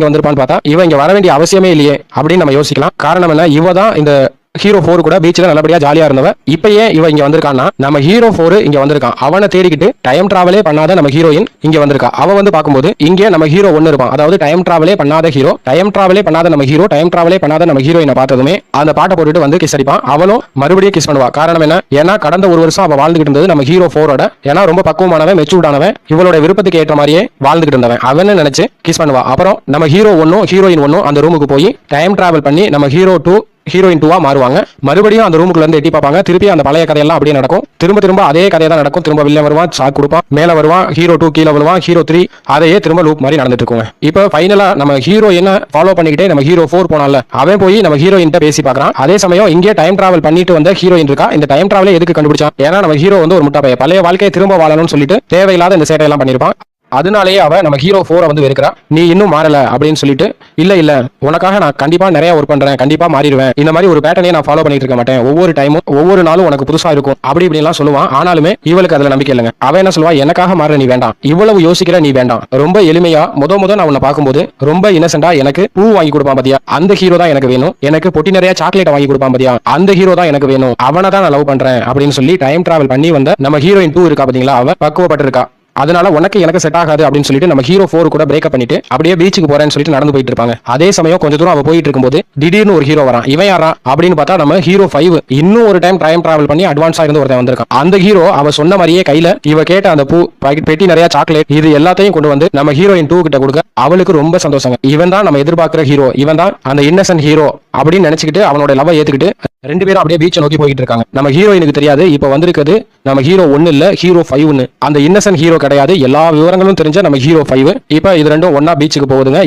வந்திருப்பான்னு பார்த்தா இவ இங்க வர வேண்டிய அவசியமே இல்லையே அப்படின்னு நம்ம யோசிக்கலாம். காரணம் என்ன? இவ தான் இந்த ஹீரோ 4 கூட பீச்ல நல்லபடியா ஜாலியா இருந்தவ. இப்ப ஏன் இவ இங்க வந்திருக்கான்னா, நம்ம ஹீரோ 4 இங்க வந்திருக்கான். அவனை தேடிக்கிட்டு டைம் டிராவலே பண்ணாத நம்ம ஹீரோயின் இங்க வந்திருக்கா. அவ வந்து பார்க்கும்போது இங்கே நம்ம ஹீரோ 1 இருப்பான். அதாவது டைம் டிராவலே பண்ணாத ஹீரோ, டைம் டிராவலே பண்ணாத நம்ம ஹீரோ, டைம் டிராவலே பண்ணாத நம்ம ஹீரோயினை பார்த்ததுமே அந்த பாட்டை போட்டுட்டு வந்து கிஸ் அடிப்பான். அவளும் மறுபடியும் கிஸ் பண்ணுவா. காரணம் என்ன? ஏன்னா கடந்த ஒரு வருஷம் அவ வாழ்ந்துகிட்டு இருந்தது நம்ம ஹீரோ 4ஓட. ஏன்னா ரொம்ப பக்குவமானவன், மெச்சூர்டானவன், இவளோட விருப்பத்துக்கு ஏற்ற மாதிரியே வாழ்ந்துகிட்டு இருந்தவன். அவன்னு நினைச்சு கிஸ் பண்ணுவா. அப்புறம் நம்ம ஹீரோ 1 ஹீரோயின் 1 அந்த ரூமுக்கு போய் டைம் டிராவல் பண்ணி நம்ம ஹீரோ 2 ஹீரோயின் 2 மாறுவாங்க. மறுபடியும் அந்த ரூமுக்குள்ள இருந்து எட்டி பார்ப்பாங்க. திருப்பி அந்த பழைய கதையெல்லாம் அப்படியே நடக்கும். திரும்ப அதே கதையை தான் நடக்கும். திரும்ப வில்லன் வருவான், ஷாக் கொடுப்பான், மேல வருவான், ஹீரோ 2 கீழே வருவான், ஹீரோ 3 அதையே திரும்ப லூப் மாதிரி நடந்துட்டு இருக்குங்க. இப்போ ஃபைனலா நம்ம ஹீரோ என்ன ஃபாலோ பண்ணிக்கிட்டே நம்ம ஹீரோ 4 போனால அவன் போய் நம்ம ஹீரோயின் பேசி பார்க்கறான். அதே சமயம் இங்கே டைம் டிராவல் பண்ணிட்டு வந்த ஹீரோயின் இருக்கா. இந்த டைம் டிராவலே எதுக்கு கண்டுபிடிச்சான்? ஏன்னா நம்ம ஹீரோ வந்து ஒரு முட்டா பையன், பழைய வாழ்க்கையை திரும்ப வாழணும்னு சொல்லிட்டு தேவையில்லாத இந்த சேட்டையெல்லாம் பண்ணிருப்பான். அதனாலேயே அவ நம்ம ஹீரோ 4 வந்து வெறுக்கிறா. நீ இன்னும் மாறல அப்படின்னு சொல்லிட்டு, இல்ல உனக்காக நான் கண்டிப்பா நிறைய ஒர்க் பண்றேன், கண்டிப்பா மாறிடுவேன், இந்த மாதிரி ஒரு பேட்டர்னே நான் ஃபாலோ பண்ணிட்டு இருக்க மாட்டேன், ஒவ்வொரு டைமும் ஒவ்வொரு நாளும் உனக்கு புதுசா இருக்கும் அப்படி இப்படிலாம் சொல்லுவான். ஆனாலுமே இவளுக்கு அதுல நம்பிக்கை இல்லைங்க. அவ என்ன சொல்லுவா, எனக்காக மாற நீ வேண்டாம், இவ்வளவு யோசிக்கிற நீ வேண்டாம், ரொம்ப எளிமையா முத நான் உன்னை பார்க்கும்போது ரொம்ப இன்னசென்டா எனக்கு பூ வாங்கி கொடுப்பான் பாத்தியா, அந்த ஹீரோ தான் எனக்கு வேணும், எனக்கு பொட்டி நிறைய சாக்லேட் வாங்கி கொடுப்பான் பாத்தியா, அந்த ஹீரோ தான் எனக்கு வேணும், அவனை தான் நான் லவ் பண்றேன் அப்படின்னு சொல்லி டைம் டிராவல் பண்ணி வந்த நம்ம ஹீரோயின் 2 இருக்கா பாத்தீங்களா, அவ பக்குவப்பட்டிருக்கா. அதனால உனக்கு எனக்கு செட் ஆகாது அப்படின்னு சொல்லிட்டு நம்ம ஹீரோ 4 கூட பிரேக்கப் பண்ணிட்டு அப்படியே பீச்சுக்கு போறேன்னு சொல்லிட்டு நடந்து போயிட்டு இருப்பாங்க. அதே சமயம் கொஞ்ச தூரம் அவ போயிட்டு இருக்கும்போது திடீர்னு ஒரு ஹீரோ வரான். இவன் யாரா அப்படின்னு பார்த்தா நம்ம ஹீரோ 5 இன்னும் ஒரு டைம் டிராவல் பண்ணி அட்வான்ஸா இருந்து ஒருத்தன் வந்திருக்கான். அந்த ஹீரோ அவ சொன்ன மாதிரியே கையில இவ கேட்ட அந்த பூ, பெட்டி நிறைய சாக்லேட், இது எல்லாத்தையும் கொண்டு வந்து நம்ம ஹீரோயின் 2 கிட்ட கொடுக்க அவளுக்கு ரொம்ப சந்தோஷங்க. இவன் தான் நம்ம எதிர்பார்க்கிற ஹீரோ, இவன் தான் அந்த இன்னசென்ட் ஹீரோ அப்படின்னு நினைச்சுக்கிட்டு அவனோட லவ் ஏத்துக்கிட்டு 2 பேரும் அப்படியே பீச்சை நோக்கி போயிட்டு இருக்காங்க. நம்ம ஹீரோயினுக்கு தெரியாது இப்ப வந்திருக்கிறது நம்ம ஹீரோ 1 இல்ல, ஹீரோ 5. அந்த இன்னசென்ட் ஹீரோ கிடையாது, எல்லா விவரங்களும் தெரிஞ்ச நம்ம ஹீரோ 5. இப்ப இது ரெண்டும் ஒன்னா பீச்சுக்கு போகுதுங்க.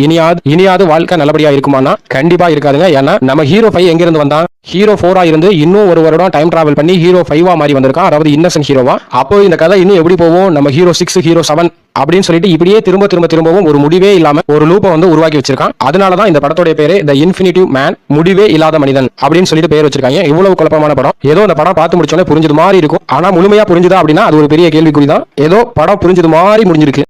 இனியாவது வாழ்க்கை நல்லபடியா இருக்குமானா கண்டிப்பா இருக்காதுங்க. ஏன்னா நம்ம ஹீரோ 5 எங்க இருந்து வந்தான், ஹீரோ 4 இருந்து இன்னும் ஒரு வருடம் டைம் டிராவல் பண்ணி ஹீரோ 5 மாதிரி வந்திருக்கான், அதாவது இன்னசென்ட் ஹீரோவா. அப்போ இந்த கதை இன்னும் எப்படி போகும், நம்ம ஹீரோ 6 ஹீரோ 7 அப்படின்னு சொல்லிட்டு இப்படியே திரும்பவும் ஒரு முடிவே இல்லாம ஒரு லூப்பை வந்து உருவாக்கி வச்சிருக்கான். அதனாலதான் இந்த படத்தோட பேரு தி இன்ஃபினிட்டிவ் மேன், முடிவே இல்லாத மனிதன் அப்படின்னு சொல்லிட்டு பேர் வச்சிருக்காங்க. இவ்வளவு குழப்பமான படம். ஏதோ இந்த படம் பார்த்து முடிச்சோன்னே புரிஞ்சது மாதிரி இருக்கும், ஆனா முழுமையா புரிஞ்சுதா அப்படின்னா அது ஒரு பெரிய கேள்விக்குறிதான். ஏதோ படம் புரிஞ்சது மாதிரி முடிஞ்சிருக்கு.